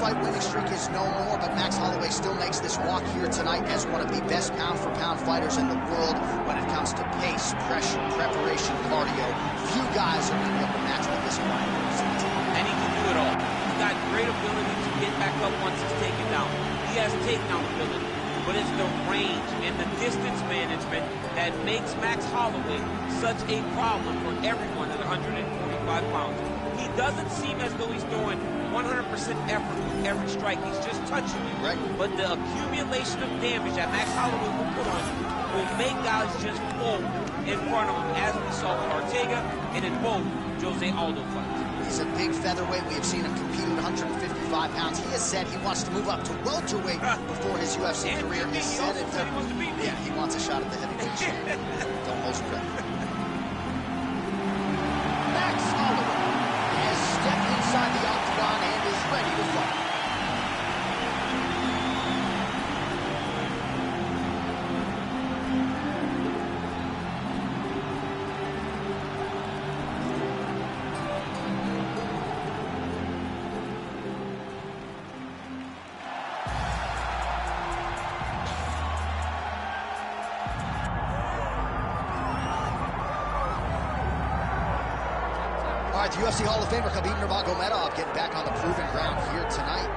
fight winning streak is no more, but Max Holloway still makes this walk here tonight as one of the best pound-for-pound fighters in the world when it comes to pace, pressure, preparation, cardio. Few guys are going to be able to match with this guy. And he can do it all. He's got great ability to get back up once he's taken down. He has takedown ability, but it's the range and the distance management that makes Max Holloway such a problem for everyone at 145 pounds. He doesn't seem as though he's doing 100% effort with every strike. He's just touching you. Right. But the accumulation of damage that Max Holloway will put on you will make guys just fold in front of him, as we saw with Ortega and in both Jose Aldo fights. He's a big featherweight. We have seen him compete at 155 pounds. He has said he wants to move up to welterweight before his UFC career is set. Yeah, he wants a shot at the heavyweight champion. Don't most credit. Max Holloway has stepped inside the octagon and is ready to fight. All right, the UFC Hall of Famer Khabib Nurmagomedov getting back on the proven ground here tonight.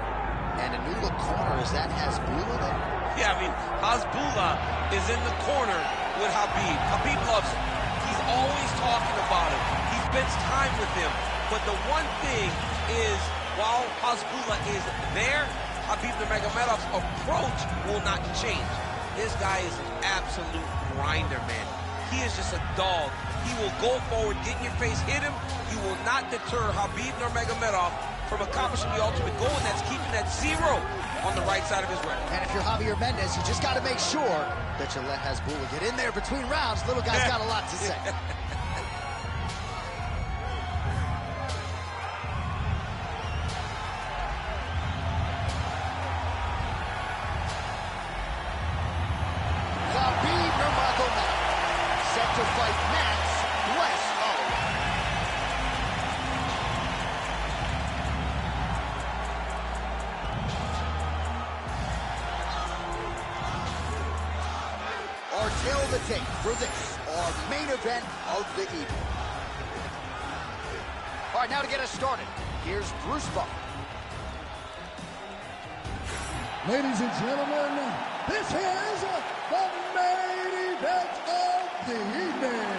And a new look corner, is that Hasbulla there? Yeah, I mean, Hasbulla is in the corner with Khabib. Khabib loves him. He's always talking about him. He spends time with him. But the one thing is, while Hasbulla is there, Khabib Nurmagomedov's approach will not change. This guy is an absolute grinder, man. He is just a dog. He will go forward, get in your face, hit him. You will not deter Khabib Nurmagomedov from accomplishing the ultimate goal, and that's keeping that 0 on the right side of his record. And if you're Javier Mendez, you just got to make sure that you let Hasbulla get in there between rounds. Little guy's got a lot to say. Khabib Nurmagomedov set to fight Max Holloway. Our tail of the tape for this, our main event of the evening. All right, now to get us started, here's Bruce Buffer. Ladies and gentlemen, this is the main event of the evening.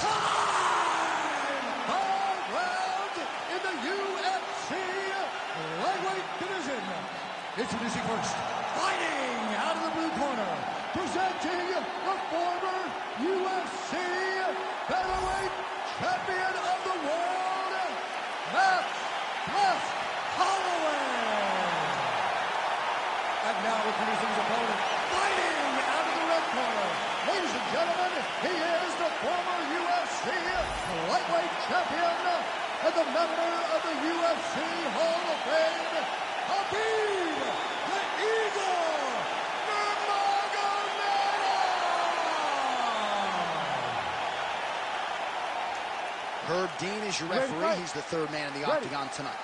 Time! 5 rounds in the UFC lightweight division. Introducing first, fighting out of the blue corner, presenting the former UFC featherweight champion of the world, Max Holloway. And now introducing his opponent, fighting out of the red corner. Ladies and gentlemen, he is the former UFC lightweight champion and the member of the UFC Hall of Fame, Khabib the Eagle Nurmagomedov. Herb Dean is your referee. He's the third man in the octagon tonight.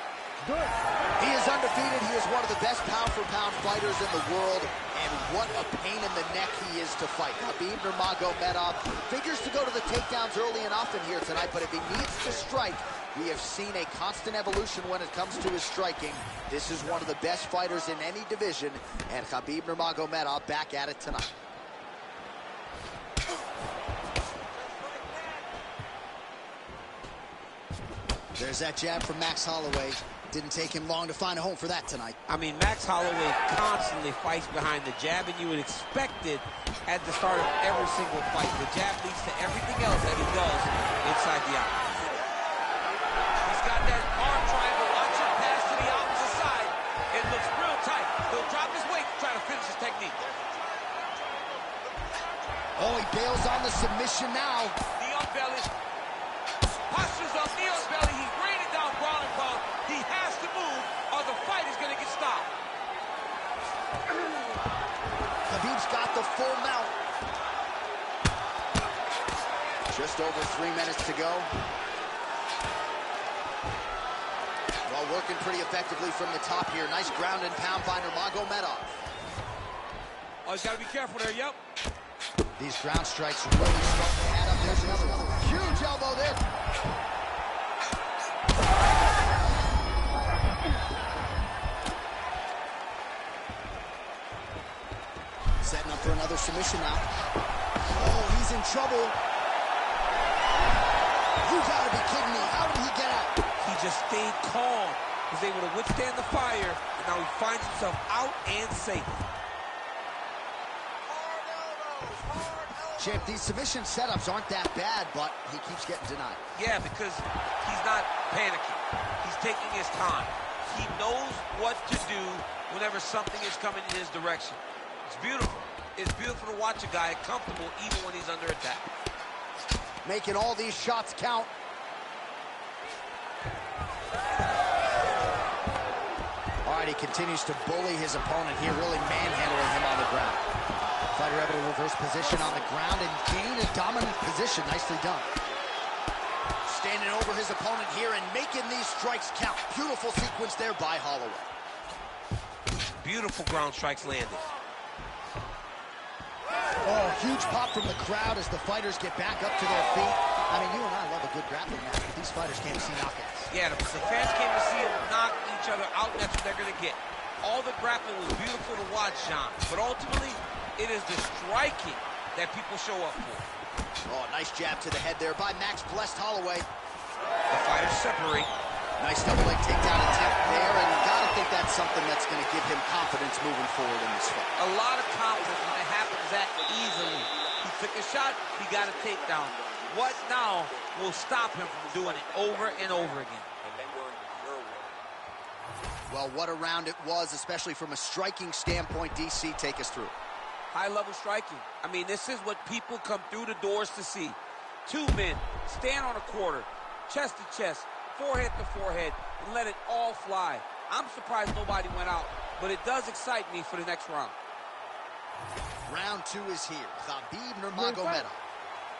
He is undefeated. He is one of the best pound-for-pound fighters in the world, and what a pain in the neck he is to fight. Khabib Nurmagomedov figures to go to the takedowns early and often here tonight, but if he needs to strike, we have seen a constant evolution when it comes to his striking. This is one of the best fighters in any division, and Khabib Nurmagomedov back at it tonight. There's that jab from Max Holloway. Didn't take him long to find a home for that tonight. I mean, Max Holloway constantly fights behind the jab, and you would expect it at the start of every single fight. The jab leads to everything else that he does inside the octagon. He's got that arm triangle. Watch it pass to the opposite side. It looks real tight. He'll drop his weight to try to finish his technique. Oh, he bails on the submission now. Knee on belly. Postures up, knee on belly. He's raining down ground and pound. He has to move, or the fight is going to get stopped. Khabib's got the full mount. Just over 3 minutes to go. Well, working pretty effectively from the top here. Nice ground and pound by Nurmagomedov. Oh, he's got to be careful there, yep. These ground strikes really start to add up. There's another one. Huge elbow there. Setting up for another submission now. Oh, he's in trouble. You gotta be kidding me. How did he get out? He just stayed calm. Was able to withstand the fire, and now he finds himself out and safe. Champ, these submission setups aren't that bad, but he keeps getting denied. Yeah, because he's not panicking. He's taking his time. He knows what to do whenever something is coming in his direction. It's beautiful. It's beautiful to watch a guy comfortable even when he's under attack. Making all these shots count. All right, he continues to bully his opponent here, really manhandling him on the ground. Fighter able to reverse position on the ground and gain a dominant position. Nicely done. Standing over his opponent here and making these strikes count. Beautiful sequence there by Holloway. Beautiful ground strikes landed. Oh, huge pop from the crowd as the fighters get back up to their feet. I mean, you and I love a good grappling match, but these fighters came to see knockouts. Yeah, the fans came to see them knock each other out, and that's what they're going to get. All the grappling was beautiful to watch, John, but ultimately, it is the striking that people show up for. Oh, nice jab to the head there by Max Blessed Holloway. The fighters separate. Nice double leg takedown attempt there, and you gotta think that's something that's gonna give him confidence moving forward in this fight. A lot of confidence when it happens that easily. He took a shot, he got a takedown. What now will stop him from doing it over and over again? Well, what a round it was, especially from a striking standpoint. DC, take us through. High-level striking. I mean, this is what people come through the doors to see. Two men stand on a quarter, chest to chest, forehead to forehead, and let it all fly. I'm surprised nobody went out, but it does excite me for the next round. Round two is here. Khabib Nurmagomedov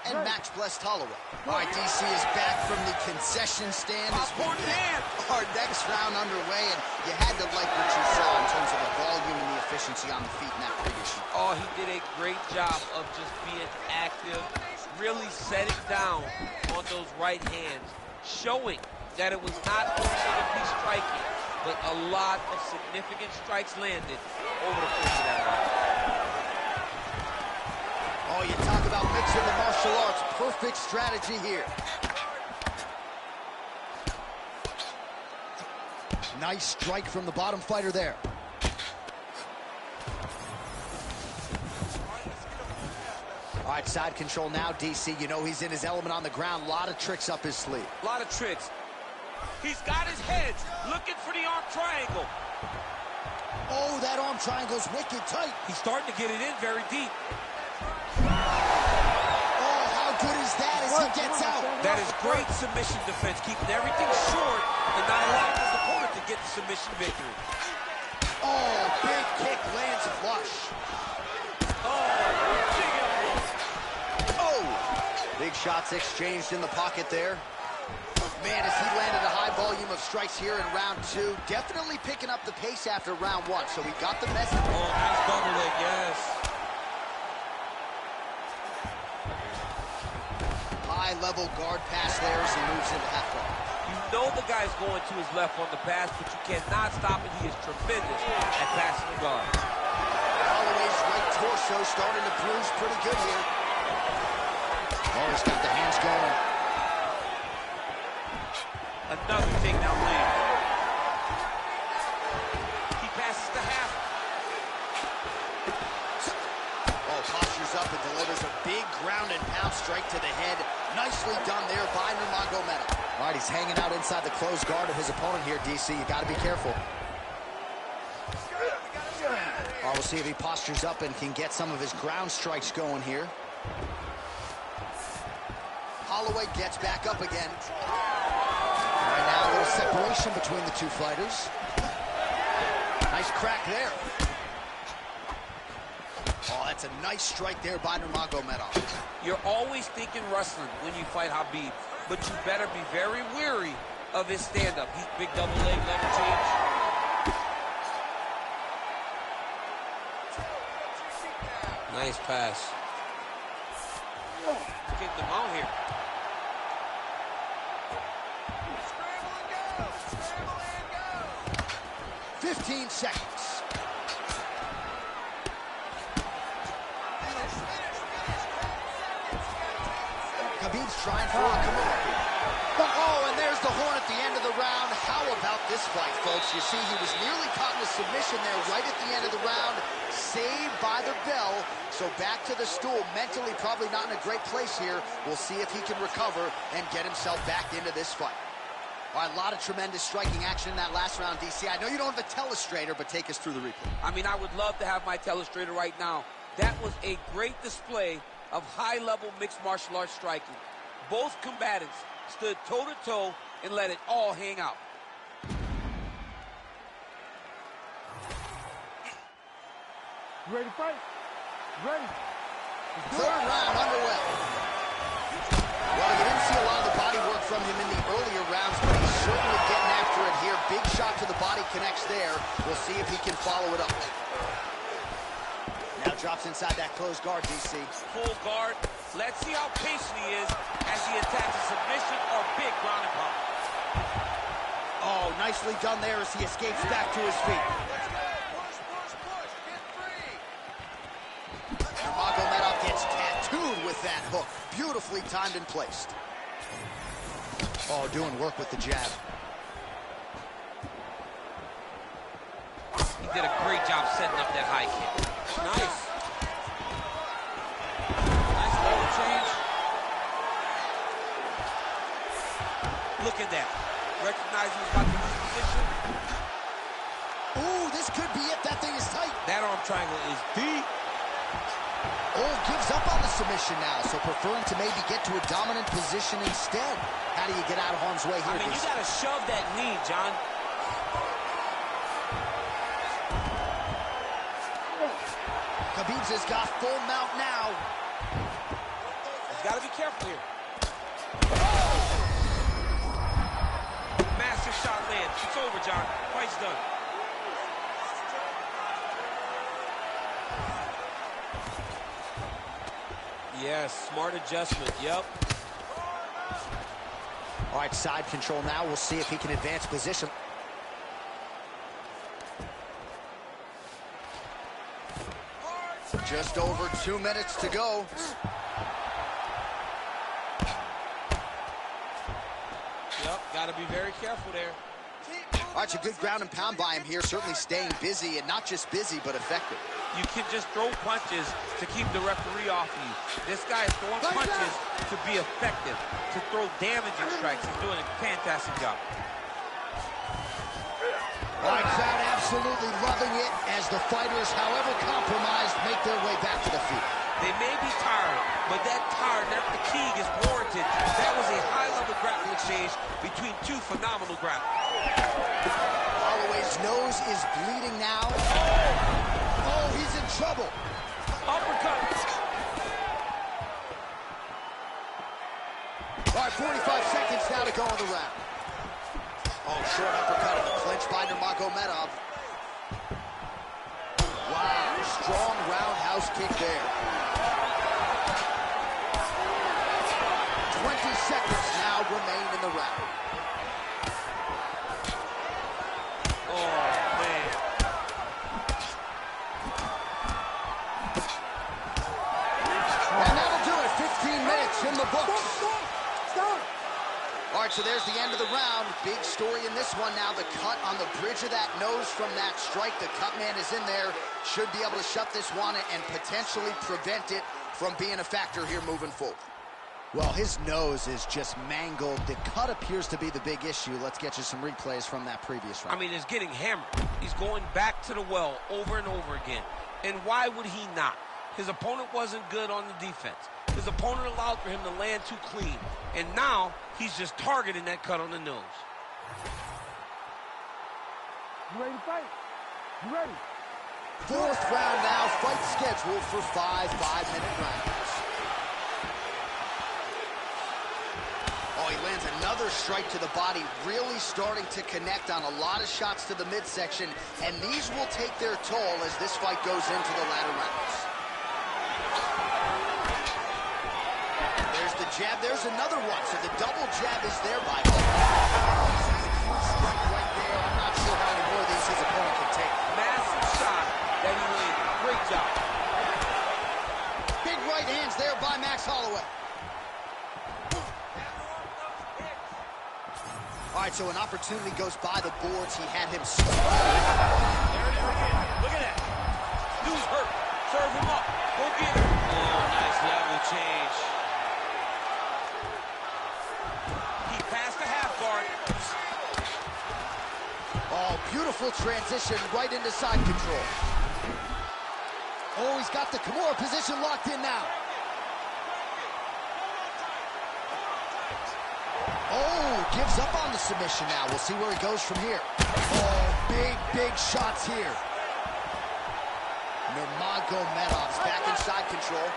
and Max Blessed Holloway. All right, DC is back from the concession stand as we get our next round underway, and you had to like what you saw in terms of the volume and the efficiency on the feet in that previous round. Oh, he did a great job of just being active, really setting down on those right hands, showing that it was not only going to be striking, but a lot of significant strikes landed over the course of that round. Oh, you talk about mixing the martial arts. Perfect strategy here. Nice strike from the bottom fighter there. All right, side control now, DC. You know he's in his element on the ground. A lot of tricks up his sleeve. A lot of tricks. He's got his heads looking for the arm triangle. Oh, that arm triangle's wicked tight. He's starting to get it in very deep. Oh, how good is that as he gets out? That is great submission defense, keeping everything short and not allowing his opponent to get the submission victory. Oh, big kick lands flush. Oh, big shots exchanged in the pocket there. Man, as he landed a high volume of strikes here in round two, definitely picking up the pace after round one. So we got the message. Oh, nice double leg, yes. High-level guard pass there as he moves into half guard. You know the guy's going to his left on the pass, but you cannot stop it. He is tremendous at passing the guard. Holloway's right torso starting to bruise pretty good here. Oh, he's got the hands going. Another takedown land. He passes the half. Oh, postures up and delivers a big ground and pound strike to the head. Nicely done there by Nurmagomedov. All right, he's hanging out inside the closed guard of his opponent here, DC. You got to be careful. All right, we'll see if he postures up and can get some of his ground strikes going here. Holloway gets back up again. Right now, a little separation between the two fighters. Nice crack there. Oh, that That's a nice strike there by Nurmagomedov. You're always thinking wrestling when you fight Khabib, but you better be very wary of his stand-up. He's big double leg, level change. Nice pass. Getting them out here. 15 seconds. Khabib's trying for a Kimura. Oh, and there's the horn at the end of the round. How about this fight, folks? You see, he was nearly caught in a submission there right at the end of the round. Saved by the bell. So back to the stool. Mentally probably not in a great place here. We'll see if he can recover and get himself back into this fight. All right, a lot of tremendous striking action in that last round, DC. I know you don't have a telestrator, but take us through the replay. I mean, I would love to have my telestrator right now. That was a great display of high-level mixed martial arts striking. Both combatants stood toe-to-toe and let it all hang out. Ready to fight? Ready. Third round underway. Well, you didn't see a lot of the body work from him in the earlier rounds, but he's certainly getting after it here. Big shot to the body connects there. We'll see if he can follow it up. Now drops inside that closed guard, DC. Full guard. Let's see how patient he is as he attacks a submission or big ground and pound. Oh, nicely done there as he escapes back to his feet. Nurmagomedov gets tattooed with that hook. Beautifully timed and placed. Oh, doing work with the jab. He did a great job setting up that high kick. Nice. Nice level change. Look at that. Recognizing he's about to lose position. Ooh, this could be it. That thing is tight. That arm triangle is deep. Oh, gives up on the submission now, so preferring to maybe get to a dominant position instead. How do you get out of harm's way here? I mean, you gotta shove that knee, John. Khabib's has got full mount now. He's gotta be careful here. Massive shot lands. It's over, John. Fight's done. Yes, smart adjustment, yep. All right, side control now. We'll see if he can advance position. Just over 2 minutes to go. Yep, gotta be very careful there. All right, it's a good ground and pound by him here. Certainly staying busy, and not just busy, but effective. You can just throw punches to keep the referee off you. This guy is throwing punches to be effective, to throw damaging strikes. He's doing a fantastic job. All right, crowd absolutely loving it as the fighters, however compromised, make their way back to the feet. They may be tired, but that fatigue is warranted. That was a high-level grappling exchange between two phenomenal grapplers. Holloway's nose is bleeding now. Oh, he's in trouble. Uppercut. All right, 45 seconds now to go in the round. Oh, short uppercut in the clinch by Nurmagomedov. Wow, strong roundhouse kick there. 20 seconds now remain in the round. Oh, man. And that'll do it. 15 minutes in the books. All right, so there's the end of the round. Big story in this one now. The cut on the bridge of that nose from that strike. The cut man is in there. Should be able to shut this one and potentially prevent it from being a factor here moving forward. Well, his nose is just mangled. The cut appears to be the big issue. Let's get you some replays from that previous round. I mean, it's getting hammered. He's going back to the well over and over again. And why would he not? His opponent wasn't good on the defense. His opponent allowed for him to land too clean. And now, he's just targeting that cut on the nose. You ready to fight? You ready? Fourth round now, fight scheduled for 5 5-minute rounds. Oh, he lands another strike to the body, really starting to connect on a lot of shots to the midsection, and these will take their toll as this fight goes into the latter rounds. There's the jab, there's another one, so the double jab is there by strike right there. I'm not sure how many more of these his opponent can take. Massive shot that he landed. Great job. Big right hands there by Max Holloway. All right, so an opportunity goes by the boards. He had him. There it is again. Look at that. Dude's hurt. Serve him up. Go get him. Oh, nice level change. He passed the half guard. Oh, beautiful transition right into side control. Oh, he's got the Kimura position locked in now. Oh, gives up on the submission now. We'll see where he goes from here. Oh, big shots here. Nurmagomedov's back in side control.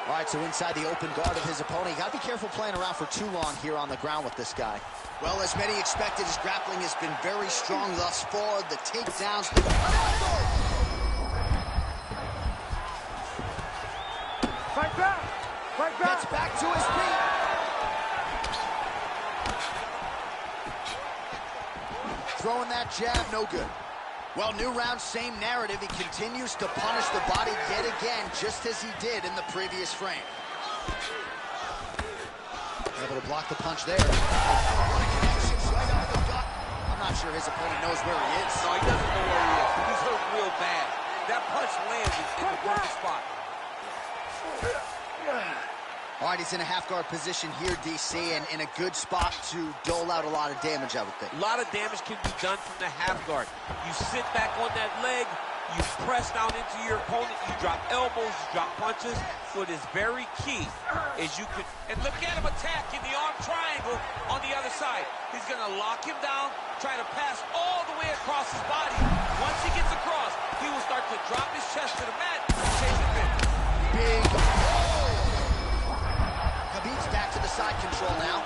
All right, so inside the open guard of his opponent. You got to be careful playing around for too long here on the ground with this guy. Well, as many expected, his grappling has been very strong thus far. The takedowns. Fight back! Fight back! Gets back to his feet. Throwing that jab, no good. Well, new round, same narrative. He continues to punish the body yet again, just as he did in the previous frame. Able to block the punch there. What a connection right under the gut. I'm not sure his opponent knows where he is. No, he doesn't know where he is. He's hurt real bad. That punch landed in the perfect spot. All right, he's in a half-guard position here, DC, and in a good spot to dole out a lot of damage, I would think. A lot of damage can be done from the half guard. You sit back on that leg, you press down into your opponent, you drop elbows, you drop punches. What is very key is you could, and look at him attack in the arm triangle on the other side. He's gonna lock him down, try to pass all the way across his body. Once he gets across, he will start to drop his chest to the mat and chase the finish. Big. Khabib's back to the side control now.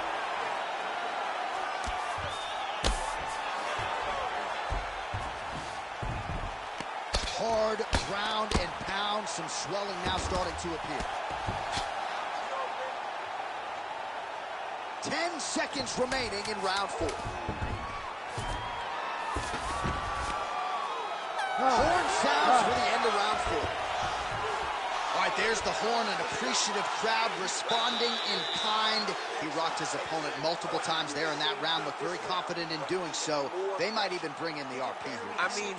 Hard ground and pound. Some swelling now starting to appear. 10 seconds remaining in round 4. Horn sounds for the end of round 4. All right, there's the horn, an appreciative crowd responding in kind. He rocked his opponent multiple times there in that round, looked very confident in doing so. They might even bring in the RP here. I mean,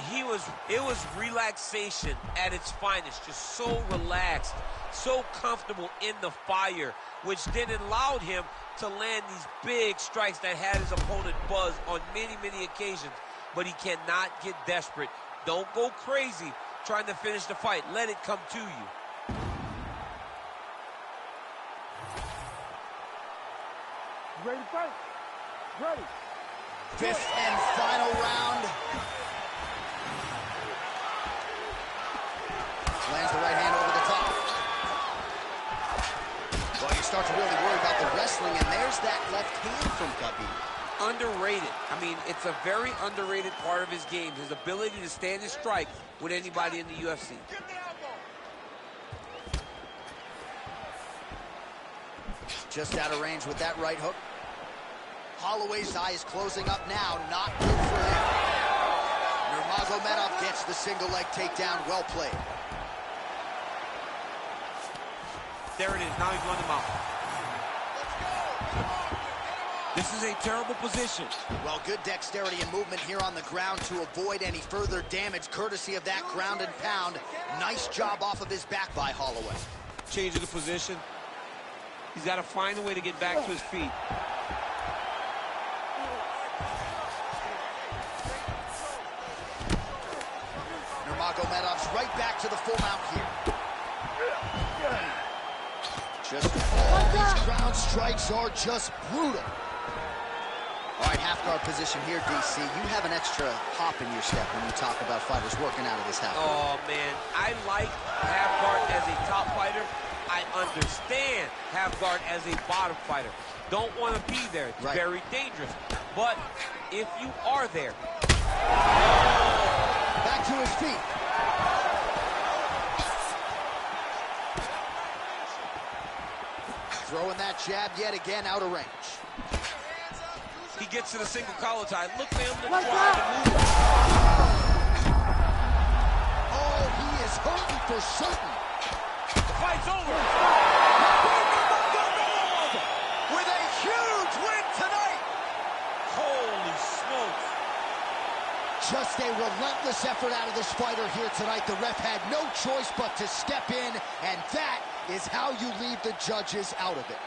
it was relaxation at its finest, just so relaxed, so comfortable in the fire, which then allowed him to land these big strikes that had his opponent buzzed on many, many occasions. But he cannot get desperate. Don't go crazy trying to finish the fight. Let it come to you. Ready to fight? Ready. 5th and final round. Lands the right hand over the top. Well, you start to really worry about the wrestling, and there's that left hand from Khabib. Underrated. I mean, it's a very underrated part of his game, his ability to stand and strike with anybody in the UFC. Just out of range with that right hook. Holloway's eye is closing up now. Not good for him. Nurmagomedov gets the single leg takedown. Well played. There it is. Now he's running him out. This is a terrible position. Well, good dexterity and movement here on the ground to avoid any further damage, courtesy of that ground and pound. Nice job off of his back by Holloway. Changing the position. He's got to find a way to get back to his feet. Nurmagomedov's right back to the full mount here. Just all these ground strikes are just brutal. All right, half guard position here, DC. You have an extra hop in your step when you talk about fighters working out of this half guard. Oh, man, I like half guard as a top fighter. I understand half guard as a bottom fighter. Don't want to be there. It's very dangerous. But if you are there... Back to his feet. Throwing that jab yet again out of range. He gets to the single collar tie. Look for him to try to move. Oh, he is hurting for certain. The fight's over. Nurmagomedov with a huge win tonight. Holy smokes. Just a relentless effort out of this fighter here tonight. The ref had no choice but to step in, and that is how you leave the judges out of it.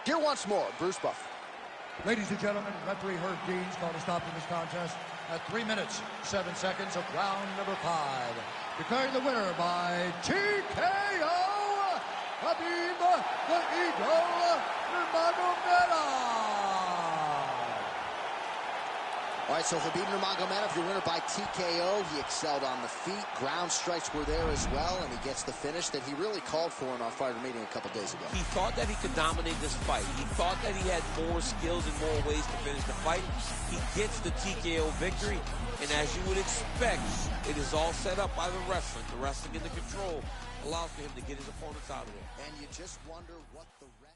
Here once more, Bruce Buffer. Ladies and gentlemen, referee Herb Dean's called a stop to this contest at 3 minutes, 7 seconds of round number 5. Declaring the winner by TKO, Khabib the Eagle Nurmagomedov. All right, so Khabib Nurmagomedov, your winner by TKO. He excelled on the feet. Ground strikes were there as well, and he gets the finish that he really called for in our fighter meeting a couple days ago. He thought that he could dominate this fight. He thought that he had more skills and more ways to finish the fight. He gets the TKO victory, and as you would expect, it is all set up by the wrestling. The wrestling in the control allows for him to get his opponents out of there. And you just wonder what the rest...